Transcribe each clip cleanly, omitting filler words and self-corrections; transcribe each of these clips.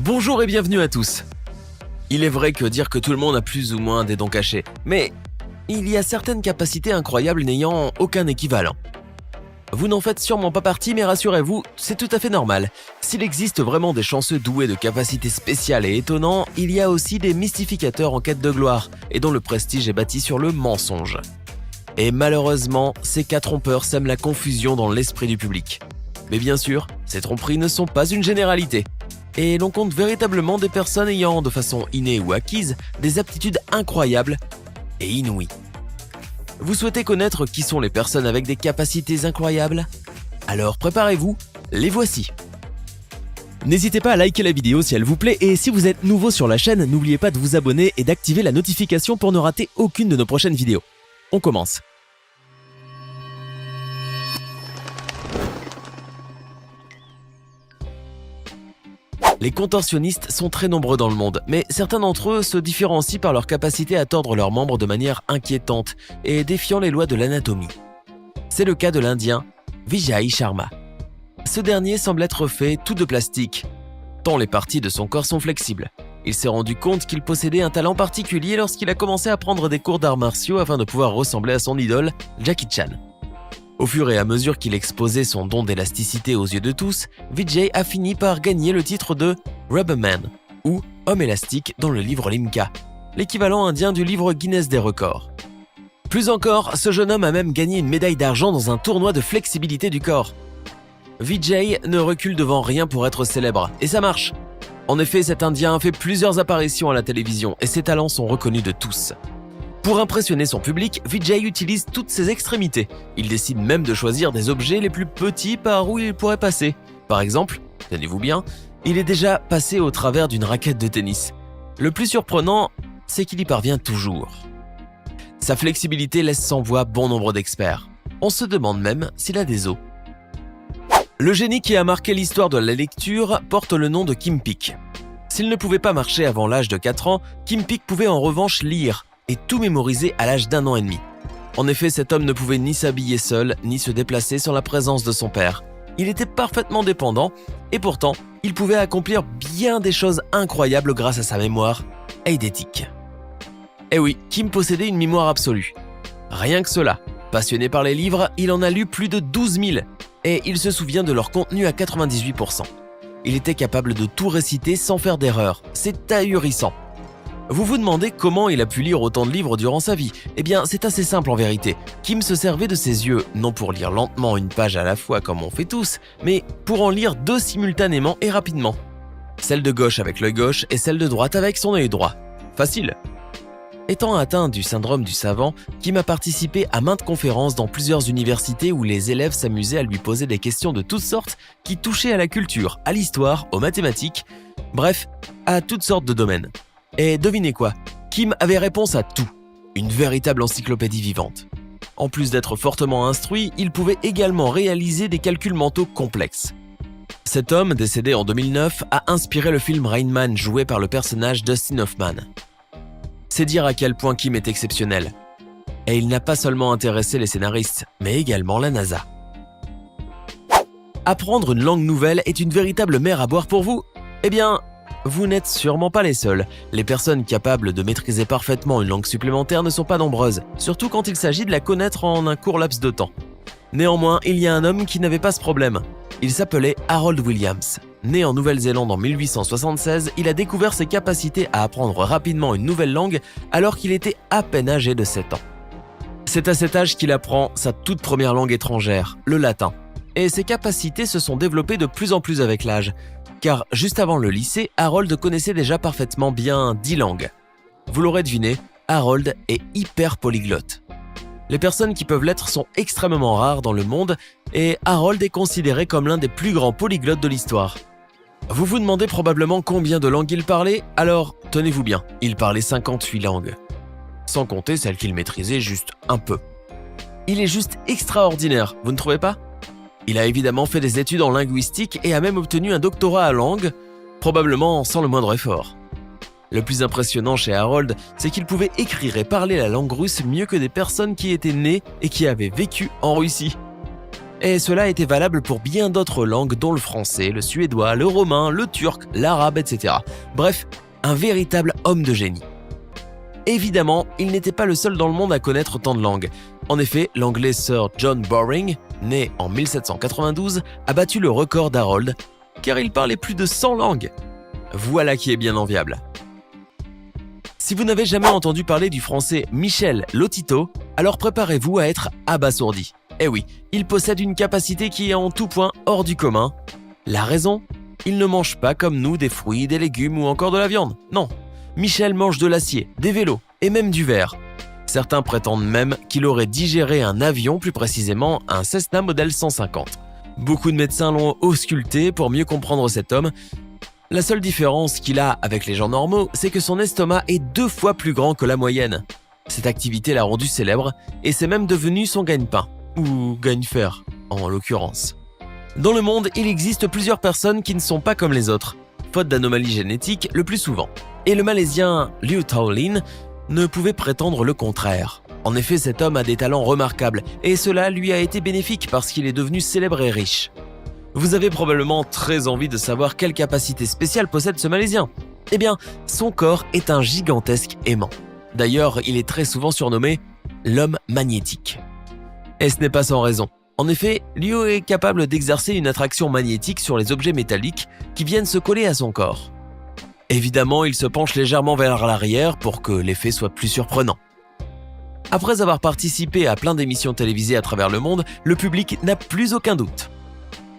Bonjour et bienvenue à tous. Il est vrai que dire que tout le monde a plus ou moins des dons cachés, mais il y a certaines capacités incroyables n'ayant aucun équivalent. Vous n'en faites sûrement pas partie, mais rassurez-vous, c'est tout à fait normal. S'il existe vraiment des chanceux doués de capacités spéciales et étonnants, il y a aussi des mystificateurs en quête de gloire et dont le prestige est bâti sur le mensonge. Et malheureusement, ces cas trompeurs sèment la confusion dans l'esprit du public. Mais bien sûr, ces tromperies ne sont pas une généralité. Et l'on compte véritablement des personnes ayant, de façon innée ou acquise, des aptitudes incroyables et inouïes. Vous souhaitez connaître qui sont les personnes avec des capacités incroyables? Alors préparez-vous, les voici. N'hésitez pas à liker la vidéo si elle vous plaît et si vous êtes nouveau sur la chaîne, n'oubliez pas de vous abonner et d'activer la notification pour ne rater aucune de nos prochaines vidéos. On commence. Les contorsionnistes sont très nombreux dans le monde, mais certains d'entre eux se différencient par leur capacité à tordre leurs membres de manière inquiétante et défiant les lois de l'anatomie. C'est le cas de l'Indien Vijay Sharma. Ce dernier semble être fait tout de plastique, tant les parties de son corps sont flexibles. Il s'est rendu compte qu'il possédait un talent particulier lorsqu'il a commencé à prendre des cours d'arts martiaux afin de pouvoir ressembler à son idole, Jackie Chan. Au fur et à mesure qu'il exposait son don d'élasticité aux yeux de tous, Vijay a fini par gagner le titre de Rubberman, ou homme élastique dans le livre Limca, l'équivalent indien du livre Guinness des records. Plus encore, ce jeune homme a même gagné une médaille d'argent dans un tournoi de flexibilité du corps. Vijay ne recule devant rien pour être célèbre, et ça marche. En effet, cet Indien a fait plusieurs apparitions à la télévision et ses talents sont reconnus de tous. Pour impressionner son public, Vijay utilise toutes ses extrémités. Il décide même de choisir des objets les plus petits par où il pourrait passer. Par exemple, tenez-vous bien, il est déjà passé au travers d'une raquette de tennis. Le plus surprenant, c'est qu'il y parvient toujours. Sa flexibilité laisse sans voix bon nombre d'experts. On se demande même s'il a des os. Le génie qui a marqué l'histoire de la lecture porte le nom de Kim Peek. S'il ne pouvait pas marcher avant l'âge de 4 ans, Kim Peek pouvait en revanche lire et tout mémoriser à l'âge d'1 an et demi. En effet, cet homme ne pouvait ni s'habiller seul, ni se déplacer sans la présence de son père. Il était parfaitement dépendant, et pourtant, il pouvait accomplir bien des choses incroyables grâce à sa mémoire eidétique. Eh oui, Kim possédait une mémoire absolue. Rien que cela, passionné par les livres, il en a lu plus de 12 000, et il se souvient de leur contenu à 98%. Il était capable de tout réciter sans faire d'erreur, c'est ahurissant. Vous vous demandez comment il a pu lire autant de livres durant sa vie? Eh bien, c'est assez simple en vérité. Kim se servait de ses yeux, non pour lire lentement une page à la fois comme on fait tous, mais pour en lire 2 simultanément et rapidement. Celle de gauche avec l'œil gauche et celle de droite avec son œil droit. Facile. Étant atteint du syndrome du savant, Kim a participé à maintes conférences dans plusieurs universités où les élèves s'amusaient à lui poser des questions de toutes sortes qui touchaient à la culture, à l'histoire, aux mathématiques, bref, à toutes sortes de domaines. Et devinez quoi? Kim avait réponse à tout. Une véritable encyclopédie vivante. En plus d'être fortement instruit, il pouvait également réaliser des calculs mentaux complexes. Cet homme, décédé en 2009, a inspiré le film Rain Man joué par le personnage Dustin Hoffman. C'est dire à quel point Kim est exceptionnel. Et il n'a pas seulement intéressé les scénaristes, mais également la NASA. Apprendre une langue nouvelle est une véritable mer à boire pour vous? Eh bien, vous n'êtes sûrement pas les seuls. Les personnes capables de maîtriser parfaitement une langue supplémentaire ne sont pas nombreuses, surtout quand il s'agit de la connaître en un court laps de temps. Néanmoins, il y a un homme qui n'avait pas ce problème. Il s'appelait Harold Williams. Né en Nouvelle-Zélande en 1876, il a découvert ses capacités à apprendre rapidement une nouvelle langue alors qu'il était à peine âgé de 7 ans. C'est à cet âge qu'il apprend sa toute première langue étrangère, le latin. Et ses capacités se sont développées de plus en plus avec l'âge. Car juste avant le lycée, Harold connaissait déjà parfaitement bien 10 langues. Vous l'aurez deviné, Harold est hyper polyglotte. Les personnes qui peuvent l'être sont extrêmement rares dans le monde et Harold est considéré comme l'un des plus grands polyglottes de l'histoire. Vous vous demandez probablement combien de langues il parlait? Alors, tenez-vous bien, il parlait 58 langues. Sans compter celles qu'il maîtrisait juste un peu. Il est juste extraordinaire, vous ne trouvez pas? Il a évidemment fait des études en linguistique et a même obtenu un doctorat à langue, probablement sans le moindre effort. Le plus impressionnant chez Harold, c'est qu'il pouvait écrire et parler la langue russe mieux que des personnes qui étaient nées et qui avaient vécu en Russie. Et cela était valable pour bien d'autres langues dont le français, le suédois, le romain, le turc, l'arabe, etc. Bref, un véritable homme de génie. Évidemment, il n'était pas le seul dans le monde à connaître tant de langues. En effet, l'anglais Sir John Bowring, né en 1792, a battu le record d'Harold, car il parlait plus de 100 langues. Voilà qui est bien enviable. Si vous n'avez jamais entendu parler du français Michel Lotito, alors préparez-vous à être abasourdi. Eh oui, il possède une capacité qui est en tout point hors du commun. La raison ? Il ne mange pas comme nous des fruits, des légumes ou encore de la viande. Non, Michel mange de l'acier, des vélos et même du verre. Certains prétendent même qu'il aurait digéré un avion, plus précisément un Cessna modèle 150. Beaucoup de médecins l'ont ausculté pour mieux comprendre cet homme. La seule différence qu'il a avec les gens normaux, c'est que son estomac est 2 fois plus grand que la moyenne. Cette activité l'a rendu célèbre et c'est même devenu son gagne-pain. Ou gagne-fer, en l'occurrence. Dans le monde, il existe plusieurs personnes qui ne sont pas comme les autres, faute d'anomalies génétiques le plus souvent. Et le Malaisien Liu Taolin ne pouvait prétendre le contraire. En effet, cet homme a des talents remarquables, et cela lui a été bénéfique parce qu'il est devenu célèbre et riche. Vous avez probablement très envie de savoir quelle capacité spéciale possède ce Malaisien. Eh bien, son corps est un gigantesque aimant. D'ailleurs, il est très souvent surnommé l'homme magnétique. Et ce n'est pas sans raison. En effet, Liu est capable d'exercer une attraction magnétique sur les objets métalliques qui viennent se coller à son corps. Évidemment, il se penche légèrement vers l'arrière pour que l'effet soit plus surprenant. Après avoir participé à plein d'émissions télévisées à travers le monde, le public n'a plus aucun doute.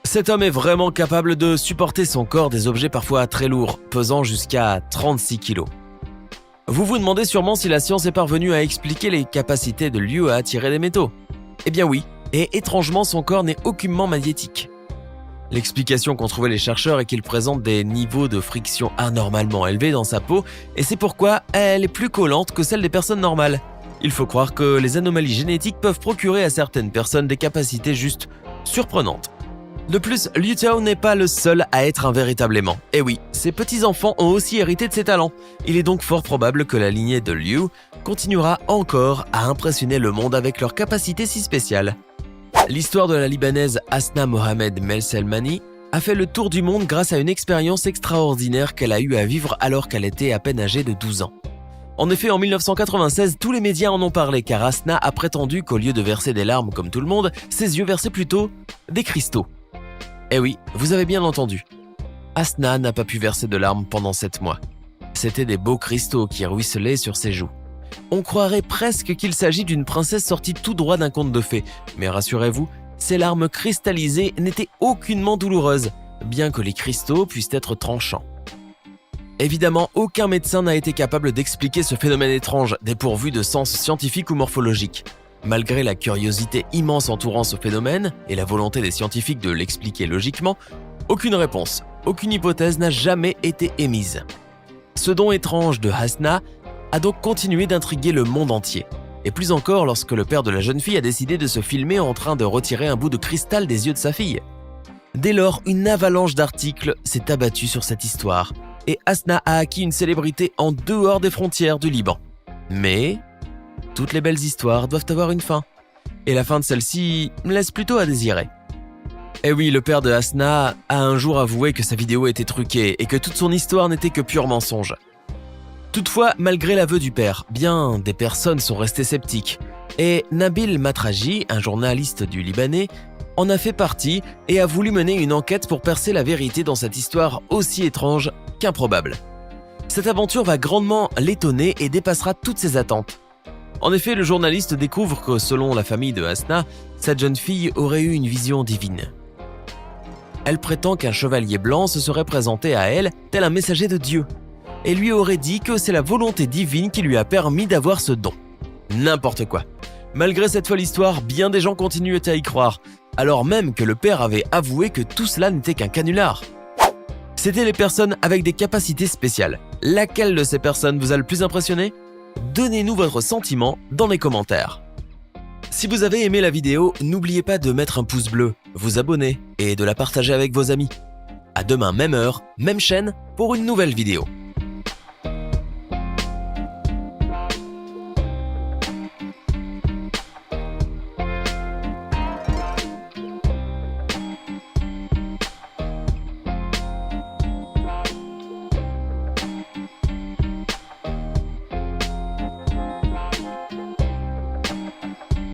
Cet homme est vraiment capable de supporter son corps des objets parfois très lourds, pesant jusqu'à 36 kg. Vous vous demandez sûrement si la science est parvenue à expliquer les capacités de Liu à attirer des métaux. Eh bien oui, et étrangement son corps n'est aucunement magnétique. L'explication qu'ont trouvé les chercheurs est qu'il présente des niveaux de friction anormalement élevés dans sa peau et c'est pourquoi elle est plus collante que celle des personnes normales. Il faut croire que les anomalies génétiques peuvent procurer à certaines personnes des capacités juste surprenantes. De plus, Liu Tao n'est pas le seul à être un véritable aimant. Et oui, ses petits-enfants ont aussi hérité de ses talents. Il est donc fort probable que la lignée de Liu continuera encore à impressionner le monde avec leurs capacités si spéciales. L'histoire de la Libanaise Hasna Mohamed Melselmani a fait le tour du monde grâce à une expérience extraordinaire qu'elle a eu à vivre alors qu'elle était à peine âgée de 12 ans. En effet, en 1996, tous les médias en ont parlé car Hasna a prétendu qu'au lieu de verser des larmes comme tout le monde, ses yeux versaient plutôt des cristaux. Eh oui, vous avez bien entendu. Hasna n'a pas pu verser de larmes pendant 7 mois. C'étaient des beaux cristaux qui ruisselaient sur ses joues. On croirait presque qu'il s'agit d'une princesse sortie tout droit d'un conte de fées. Mais rassurez-vous, ces larmes cristallisées n'étaient aucunement douloureuses, bien que les cristaux puissent être tranchants. Évidemment, aucun médecin n'a été capable d'expliquer ce phénomène étrange, dépourvu de sens scientifique ou morphologique. Malgré la curiosité immense entourant ce phénomène et la volonté des scientifiques de l'expliquer logiquement, aucune réponse, aucune hypothèse n'a jamais été émise. Ce don étrange de Hasna a donc continué d'intriguer le monde entier. Et plus encore lorsque le père de la jeune fille a décidé de se filmer en train de retirer un bout de cristal des yeux de sa fille. Dès lors, une avalanche d'articles s'est abattue sur cette histoire et Hasna a acquis une célébrité en dehors des frontières du Liban. Mais toutes les belles histoires doivent avoir une fin. Et la fin de celle-ci laisse plutôt à désirer. Et oui, le père de Hasna a un jour avoué que sa vidéo était truquée et que toute son histoire n'était que pur mensonge. Toutefois, malgré l'aveu du père, bien des personnes sont restées sceptiques. Et Nabil Matraji, un journaliste du Libanais, en a fait partie et a voulu mener une enquête pour percer la vérité dans cette histoire aussi étrange qu'improbable. Cette aventure va grandement l'étonner et dépassera toutes ses attentes. En effet, le journaliste découvre que selon la famille de Hasna, cette jeune fille aurait eu une vision divine. Elle prétend qu'un chevalier blanc se serait présenté à elle tel un messager de Dieu et lui aurait dit que c'est la volonté divine qui lui a permis d'avoir ce don. N'importe quoi. Malgré cette folle histoire, bien des gens continuent à y croire, alors même que le père avait avoué que tout cela n'était qu'un canular. C'étaient les personnes avec des capacités spéciales. Laquelle de ces personnes vous a le plus impressionné ? Donnez-nous votre sentiment dans les commentaires. Si vous avez aimé la vidéo, n'oubliez pas de mettre un pouce bleu, vous abonner et de la partager avec vos amis. À demain, même heure, même chaîne, pour une nouvelle vidéo.